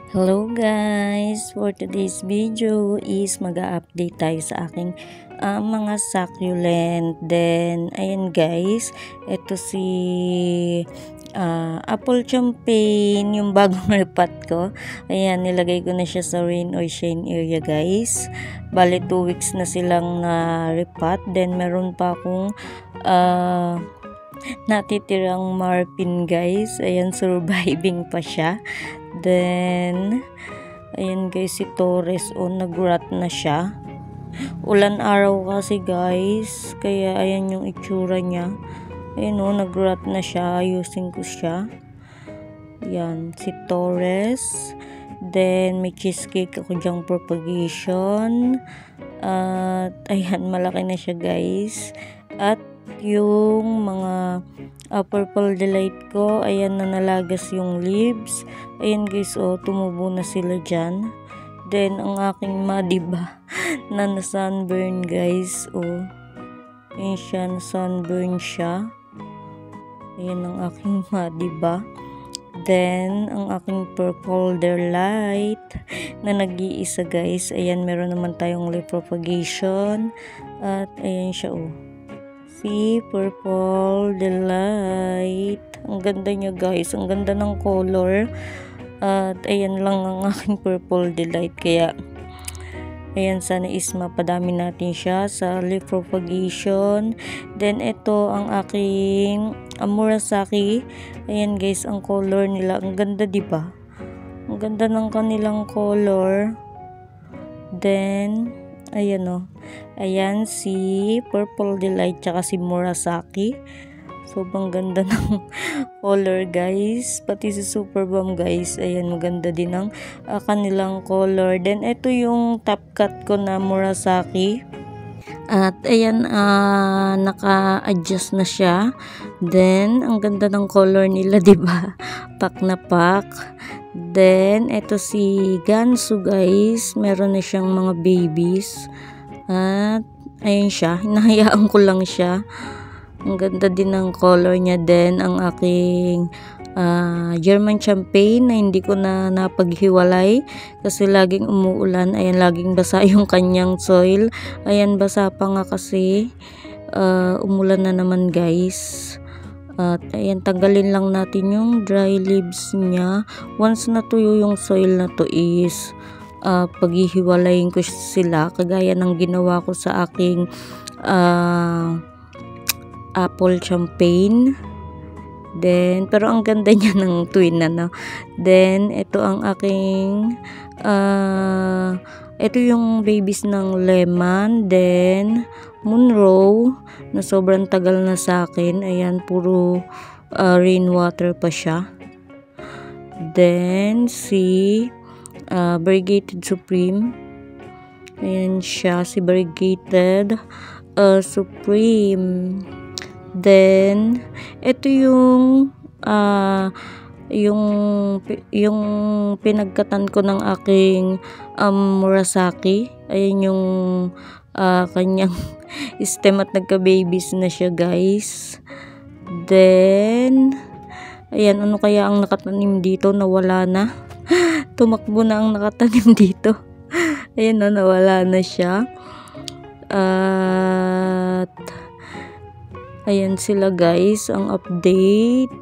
Hello guys! For today's video is mag-update tayo sa aking mga succulent. Then, ayan guys, ito si apple champagne, yung bagong repat ko. Ayan, nilagay ko na siya sa rain or shine area guys. Bale 2 weeks na silang na-repat. Then, meron pa akong natitirang marpin guys. Ayan, surviving pa siya. Then, ayan guys, si Torres, nag-rot na siya. Ulan araw kasi guys, kaya ayan yung itsura niya. Ayan nag-rot na siya, ayusin ko siya. Ayan, si Torres. Then, may cheesecake ako dyang propagation. At, ayan, malaki na siya guys. At, yung mga purple delight ko, ayan na nalagas yung leaves. Ayan guys, tumubo na sila dyan. Then, ang aking madiba na sunburn guys, ayan siya, sunburn siya. Ayan ang aking madiba. Then, ang aking purple delight na nag-iisa guys, ayan, meron naman tayong leaf propagation. At, ayan siya, si Purple Delight. Ang ganda niya guys. Ang ganda ng color. At ayan lang ang aking Purple Delight. Kaya ayan, sana is mapadami natin siya sa leaf propagation. Then ito ang aking Murasaki. Ayan guys, ang color nila. Ang ganda, diba? Ang ganda ng kanilang color. Then ayan ayan si Purple Delight tsaka si Murasaki. Sobrang ganda ng color guys. Pati si Super Bomb guys, ayan, maganda din ang kanilang color. Then ito yung top cut ko na Murasaki. At ayan, naka-adjust na siya. Then ang ganda ng color nila, diba? Pak na pak. Then, ito si Gansu guys. Meron na siyang mga babies. At, ayun siya. Hinahayaan ko lang siya. Ang ganda din ng color niya. Then, ang aking German champagne na hindi ko na napaghiwalay. Kasi laging umuulan. Ayan, laging basa yung kanyang soil. Ayan, basa pa nga kasi. Umulan na naman guys. At ayan, tanggalin lang natin yung dry leaves niya. Once natuyo yung soil na to is paghihiwalayin ko sila kagaya ng ginawa ko sa aking apple champagne. Then, pero ang ganda niya ng twin Then, ito ang aking ito yung babies ng lemon. Then, Monroe na sobrang tagal na sa akin. Ayan, puro rainwater pa siya. Then, si Variegated Supreme. Ayan siya, si Variegated Supreme. Then, ito yung yung pinagkatan ko ng aking Murasaki. Ayan yung kanyang stem at nagka-babies na siya guys. Then, ayan, ano kaya ang nakatanim dito? Nawala na. Tumakbo na ang nakatanim dito. Ayan nawala na siya. At ayan sila guys, ang update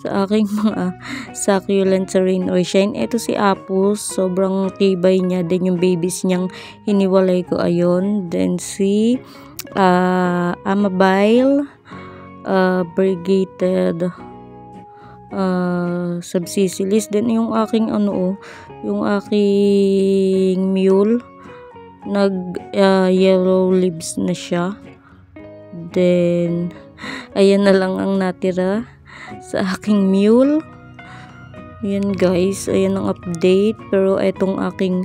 sa aking mga succulent sa rain or shine. Ito si Apus, sobrang tibay niya. Then yung babies niyang hiniwalay ko, ayun. Then si Amabile Variegated Subsicilis. Then yung aking yung aking mule, nag yellow leaves na siya. Then ayan na lang ang natira sa aking mule. Ayan guys, ayan ang update. Pero itong aking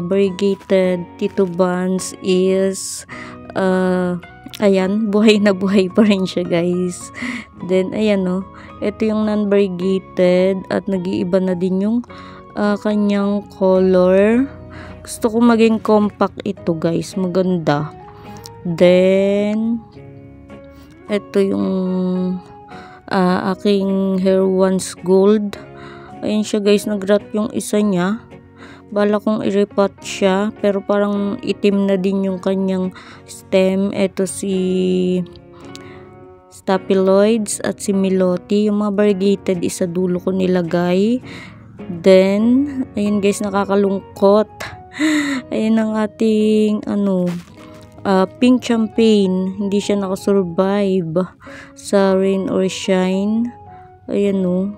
variegated Tito Buns is ayan, buhay na buhay pa rin siya guys. Then ayan ito yung non-variegated at nag-iiba na din yung kanyang color. Gusto ko maging compact ito guys, maganda. Then ito yung aking hair once gold. Ayan siya guys, nag-rot yung isa niya. Bala kong i-repot siya, pero parang itim na din yung kanyang stem. Ito si Staphyloides at si Meloti. Yung mga variegated isa dulo ko nilagay. Then, ayun guys, nakakalungkot. Ayun ang ating pink champagne. Hindi siya nakasurvive sa rain or shine. Ayan o.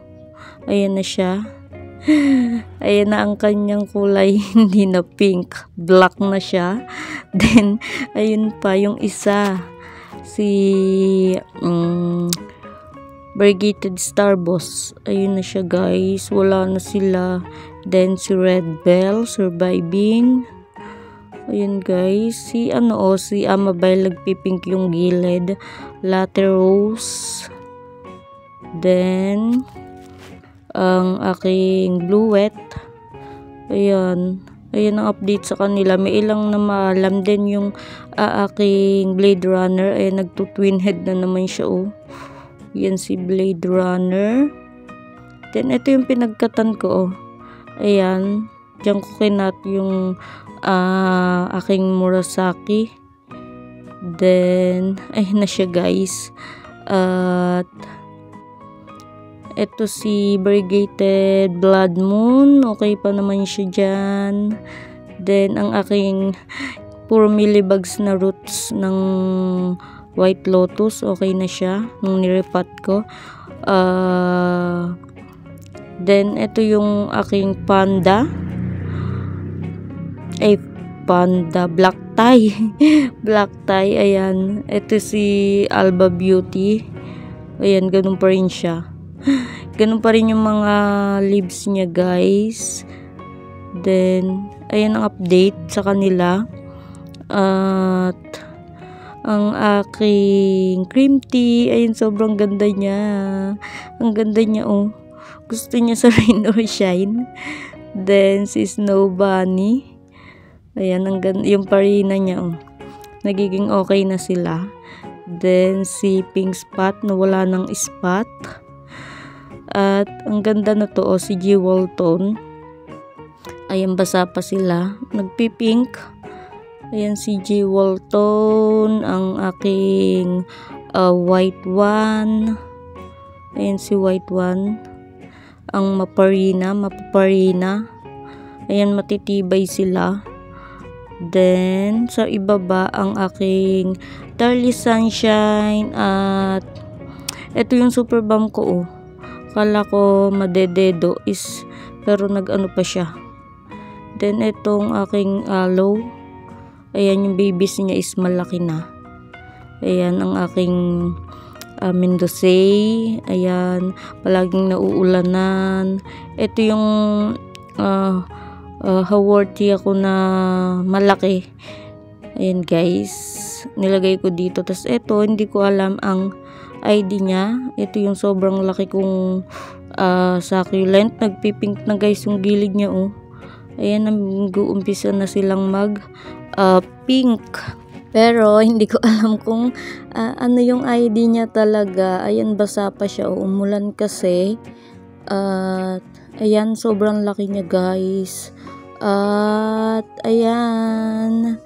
Ayan na siya. Ayan na ang kanyang kulay. Hindi na pink. Black na siya. Then, ayun pa yung isa. Si variegated Starboss. Ayun na siya guys. Wala na sila. Then, si Red Bell surviving. Ayun guys. Si Amabile nagpipink yung gilid. Latte Rose. Then, ang aking Bluet. Ayan. Ayan ang update sa kanila. May ilang na maalam din yung aking Blade Runner. Ayan, nagto-twin head na naman siya oh. Yan si Blade Runner. Then, ito yung pinagkatan ko oh. Ayan. Diyan ko kinat yung aking Murasaki. Then, ayun na siya guys. At ito si variegated Blood Moon. Okay pa naman siya dyan. Then, ang aking puro millibugs na roots ng White Lotus. Okay na siya. Nung nirepat ko. Then, ito yung aking Panda. Panda. Black Tie. Black Tie. Ayan. Ito si Alba Beauty. Ayan, ganun pa rin siya. Ganun pa rin yung mga leaves niya guys. Then, ayan ang update sa kanila. At ang aking cream tea, ayun, sobrang ganda niya. Ang ganda niya oh. Gusto niya sa rain or shine. Then, si Snow Bunny. Ayan, ang ganda, yung parina niya oh. Nagiging okay na sila. Then, si Pink Spot na wala ng spot. At ang ganda na to si G. Walton. Ayan, basa pa sila. Nagpipink. Ayan si G. Walton. Ang aking White One. Ayan si White One. Ang mapaparina. Ayan, matitibay sila. Then, sa ibaba ang aking Darly Sunshine. At ito yung super bomb ko oh. Kala ko madededo is pero nag-ano pa siya. Then itong aking aloe. Ayan yung babies niya is malaki na. Ayan ang aking Mendocay. Ayan, palaging nauulanan. Ito yung Haworthy ako na malaki. Ayan guys, nilagay ko dito. Tapos ito, hindi ko alam ang ID niya. Ito yung sobrang laki kong succulent. Nagpipink na guys yung gilid niya oh. Ayan, nag-uumpisa na silang mag pink. Pero hindi ko alam kung ano yung ID niya talaga. Ayan, basa pa siya oh. Umulan kasi. Ayan, sobrang laki niya guys. At ayan.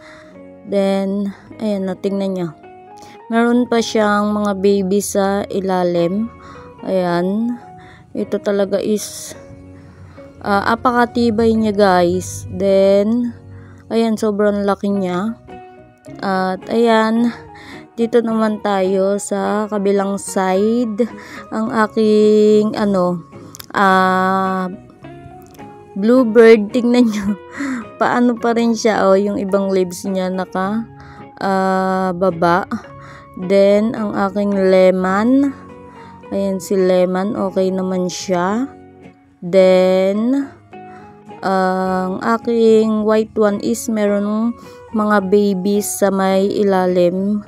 Then, ayan, natingnan niya. Meron pa siyang mga baby sa ilalim. Ayan. Ito talaga is apakatibay niya guys. Then, ayan, sobrang laki niya. At ayan, dito naman tayo sa kabilang side. Ang aking bluebird. Tingnan nyo. Paano pa rin siya. Oh, yung ibang leaves niya naka baba. Then, ang aking lemon. Ayan si lemon. Okay naman siya. Then, ang aking white one is meron mga babies sa may ilalim.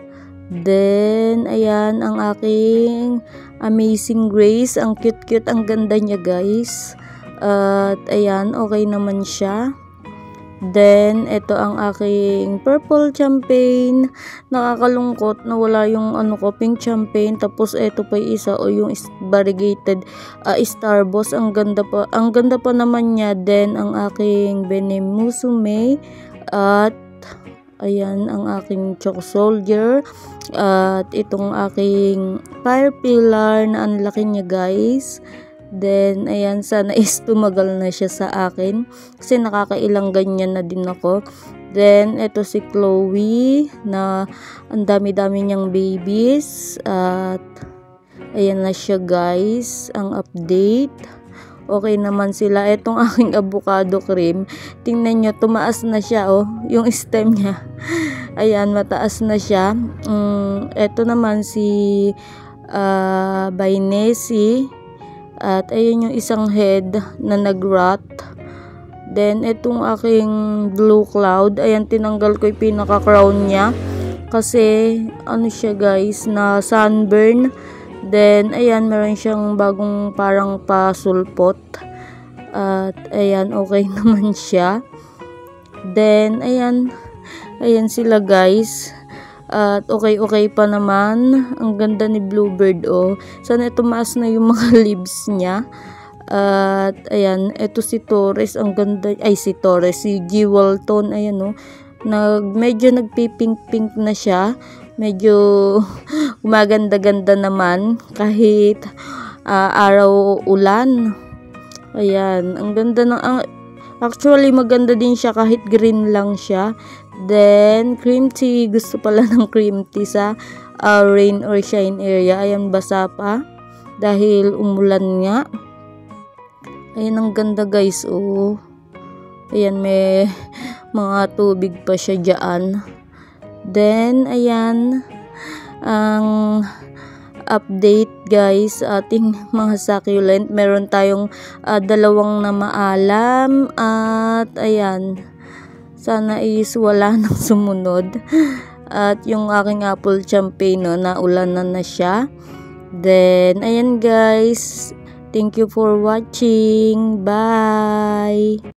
Then, ayan ang aking Amazing Grace. Ang cute-cute. Ang ganda niya guys. At, ayan. Okay naman siya. Then, ito ang aking purple champagne. Nakakalungkot na wala yung pink champagne. Tapos, ito pa yung isa o yung variegated Starburst. Ang ganda pa naman niya. Then, ang aking Benem Musume. At, ayan, ang aking Choco Soldier. At, itong aking Fire Pillar na ang laki niya, guys. Then, ayan, sana is tumagal na siya sa akin. Kasi nakakailang ganyan na din ako. Then, ito si Chloe na ang dami-dami niyang babies. At, ayan na siya, guys. Ang update. Okay naman sila. Itong aking avocado cream. Tingnan nyo, tumaas na siya, oh. Yung stem niya. Ayan, mataas na siya. Ito naman si by Nessie. At ayun yung isang head na nag-rot. Then itong aking blue cloud, ayan, tinanggal ko yung pinaka-crown niya. Kasi ano siya, guys, na sunburn. Then ayan, meron siyang bagong parang pasulpot. At ayan, okay naman siya. Then ayan sila, guys. At okay pa naman. Ang ganda ni Bluebird, oh. Sana tumaas na yung mga leaves niya. At ayan, ito si Torres. Ang ganda, si Torres, si Jewelton, ayan, oh. Medyo nagpipink-pink na siya. Medyo gumaganda-ganda naman kahit araw ulan. Ayan, ang ganda ng actually maganda din siya kahit green lang siya. Then, cream tea. Gusto pala ng cream tea sa rain or shine area. Ayan, basa pa. Dahil umulan nga. Ayan, ang ganda, guys. Oh. Ayan, may mga tubig pa siya dyan. Then, ayan. Ang update, guys, ating mga succulent. Meron tayong dalawang na maalam. At, ayan. Sana is wala nang sumunod. At yung aking apple champagne, no, naulanan na siya. Then, ayan, guys. Thank you for watching. Bye!